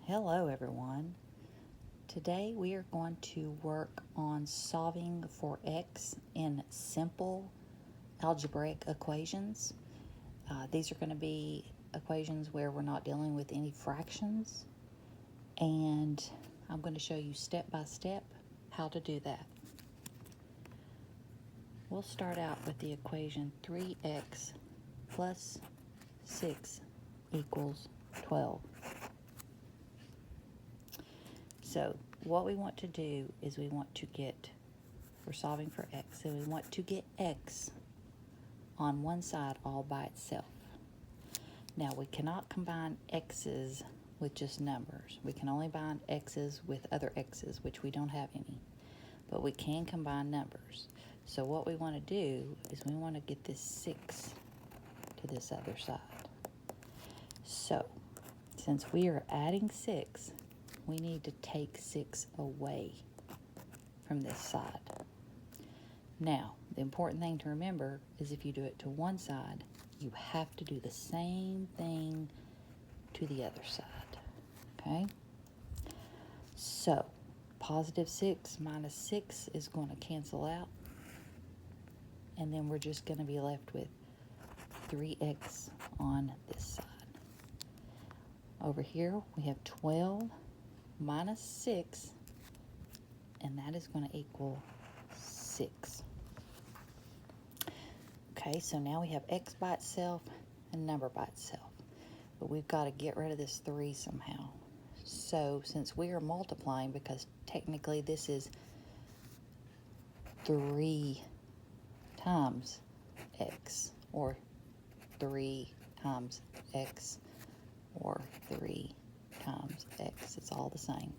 Hello everyone. Today we are going to work on solving for x in simple algebraic equations. These are going to be equations where we're not dealing with any fractions, and I'm going to show you step by step how to do that. We'll start out with the equation 3x plus 6 equals 12. So what we want to do is we're solving for x, so we want to get x on one side all by itself. Now we cannot combine x's with just numbers. We can only combine x's with other x's, which we don't have any, but we can combine numbers. So what we want to do is we want to get this 6 to this other side. So since we are adding 6, we need to take 6 away from this side. Now, the important thing to remember is if you do it to one side, you have to do the same thing to the other side, okay? So, positive 6 minus 6 is going to cancel out, and then we're just going to be left with 3x on this side. Over here, we have 12 minus 6, and that is going to equal 6. Okay, so now we have x by itself and number by itself, but we've got to get rid of this 3 somehow. So since we are multiplying, because technically this is 3 times x, or 3 times x, or 3 times x, it's all the same.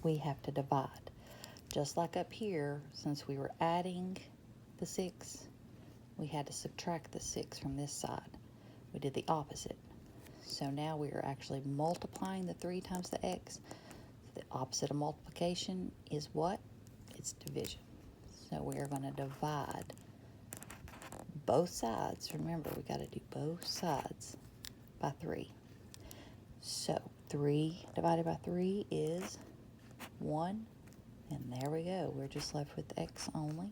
We have to divide. Just like up here, since we were adding the 6, we had to subtract the 6 from this side. We did the opposite. So now we are actually multiplying the 3 times the x. The opposite of multiplication is what? It's division. So we are going to divide both sides. Remember, we got to do both sides by 3. So 3 divided by 3 is 1, and there we go. We're just left with x only.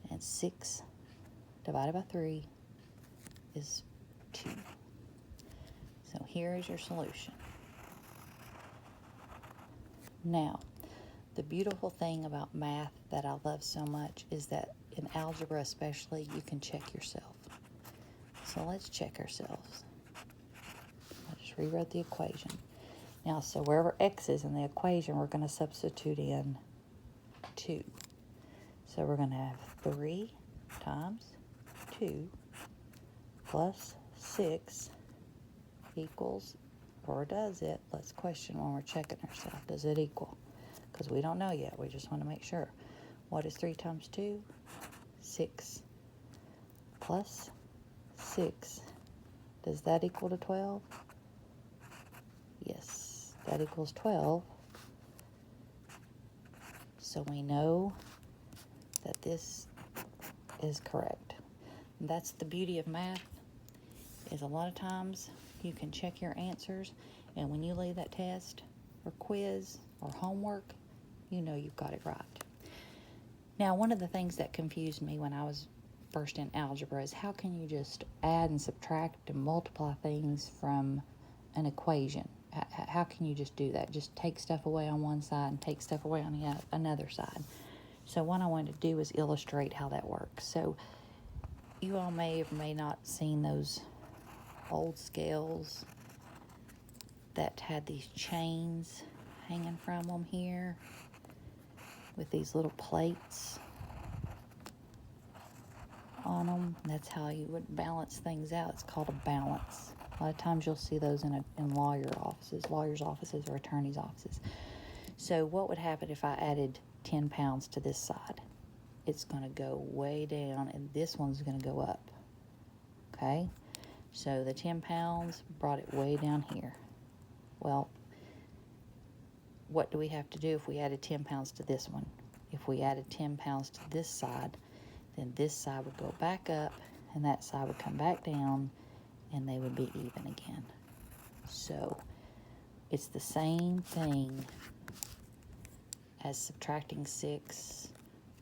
And 6 divided by 3 is 2. So here is your solution. Now, the beautiful thing about math that I love so much is that in algebra especially, you can check yourself. So let's check ourselves. I just rewrote the equation. Now, so wherever x is in the equation, we're going to substitute in 2. So we're going to have 3 times 2 plus 6 equals, or does it? Let's question when we're checking ourselves. Does it equal? Because we don't know yet. We just want to make sure. What is 3 times 2? 6 plus 6. Does that equal to 12? Yes, that equals 12. So we know that this is correct. And that's the beauty of math, is a lot of times you can check your answers, and when you leave that test or quiz or homework, you know you've got it right. Now, one of the things that confused me when I was first in algebra is how can you just add and subtract and multiply things from an equation? How can you just do that? Just take stuff away on one side and take stuff away on the another side. So what I wanted to do is illustrate how that works. So you all may or may not seen those old scales that had these chains hanging from them here with these little plates on them. That's how you would balance things out. It's called a balance. A lot of times you'll see those in lawyers' offices or attorneys' offices. So what would happen if I added 10 pounds to this side? It's going to go way down, and this one's going to go up. Okay? So the 10 pounds brought it way down here. Well, what do we have to do if we added 10 pounds to this one? If we added 10 pounds to this side, then this side would go back up, and that side would come back down, and they would be even again. So it's the same thing as subtracting 6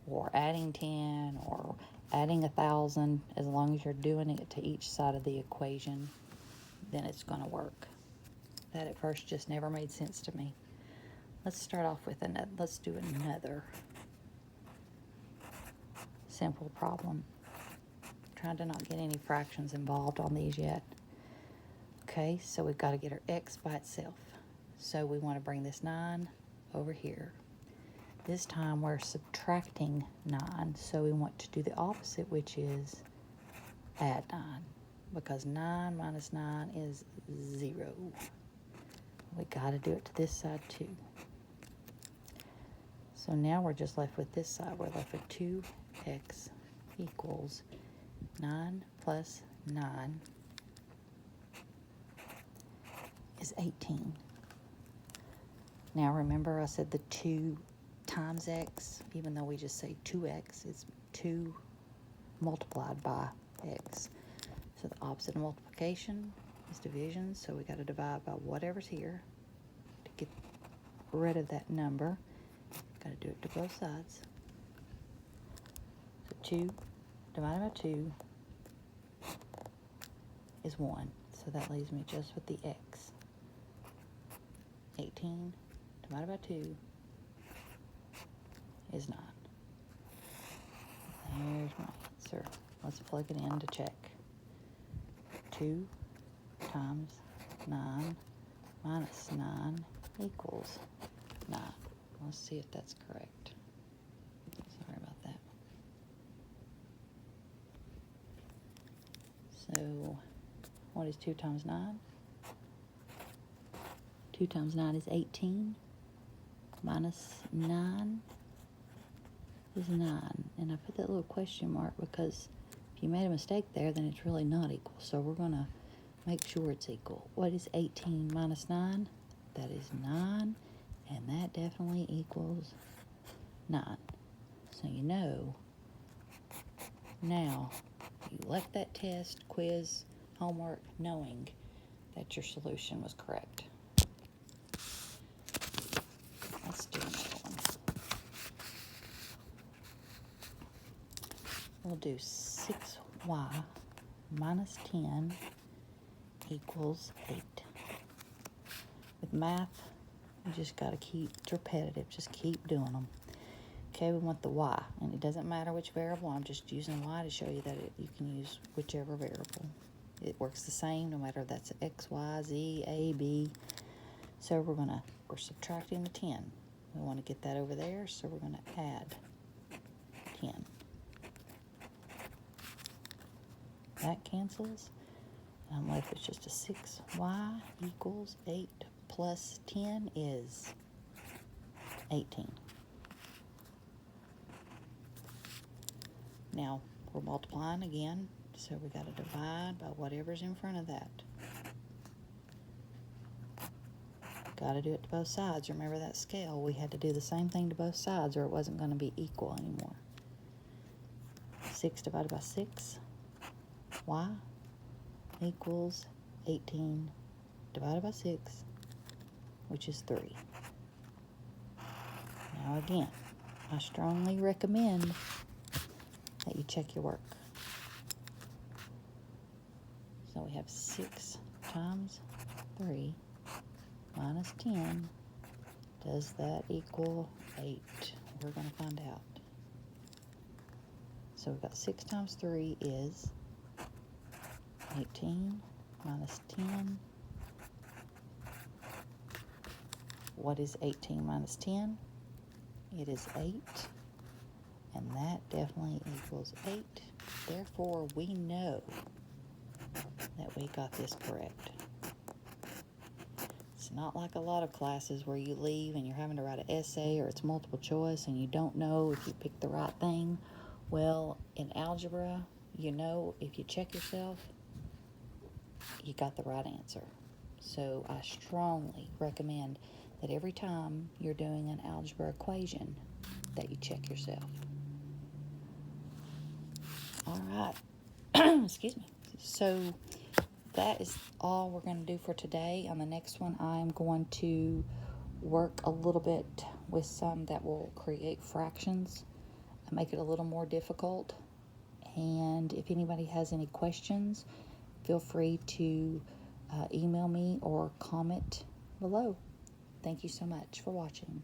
or adding 10 or adding 1,000. As long as you're doing it to each side of the equation, then it's going to work. That at first just never made sense to me. Let's start off with another. Let's do another simple problem. Trying to not get any fractions involved on these yet. Okay, so we've got to get our x by itself. So we want to bring this 9 over here. This time we're subtracting 9, so we want to do the opposite, which is add 9, because 9 minus 9 is 0. We got to do it to this side too. So now we're just left with this side. We're left with 2x equals 9 plus 9 is 18. Now remember I said the 2 times x, even though we just say 2x, it's 2 multiplied by x. So the opposite of multiplication is division, so we got to divide by whatever's here to get rid of that number. Got to do it to both sides. So 2 divided by 2 is 1, so that leaves me just with the x. 18 divided by 2 is 9. There's my answer. Let's plug it in to check. 2 times 9 minus 9 equals 9. Let's see if that's correct. Sorry about that. So, what is 2 times 9? 2 times 9 is 18. Minus 9 is 9. And I put that little question mark because if you made a mistake there, then it's really not equal. So we're going to make sure it's equal. What is 18 minus 9? That is 9. And that definitely equals 9. So you know, now you left that test, quiz, homework, knowing that your solution was correct. Let's do another one. We'll do 6y minus 10 equals 8. With math, you just got to keep, it's repetitive, just keep doing them. Okay, we want the y, and it doesn't matter which variable. I'm just using y to show you that you can use whichever variable. It works the same no matter if that's x, y, z, a, b. So we're subtracting the 10. We want to get that over there, so we're going to add 10. That cancels. I'm left with just a 6y equals 8 plus 10 is 18. Now, we're multiplying again, so we got to divide by whatever's in front of that. Got to do it to both sides. Remember that scale? We had to do the same thing to both sides or it wasn't going to be equal anymore. 6 divided by 6, y equals 18 divided by 6, which is 3. Now again, I strongly recommend that you check your work. So we have 6 times 3 minus 10. Does that equal 8? We're going to find out. So we've got 6 times 3 is 18 minus 10. What is 18 minus 10? It is 8. And that definitely equals 8. Therefore, we know that we got this correct. It's not like a lot of classes where you leave and you're having to write an essay or it's multiple choice and you don't know if you picked the right thing. Well, in algebra, you know if you check yourself, you got the right answer. So I strongly recommend that every time you're doing an algebra equation that you check yourself. All right. Excuse me. So that is all we're going to do for today. On the next one, I'm going to work a little bit with some that will create fractions and make it a little more difficult. And if anybody has any questions, feel free to email me or comment below. Thank you so much for watching.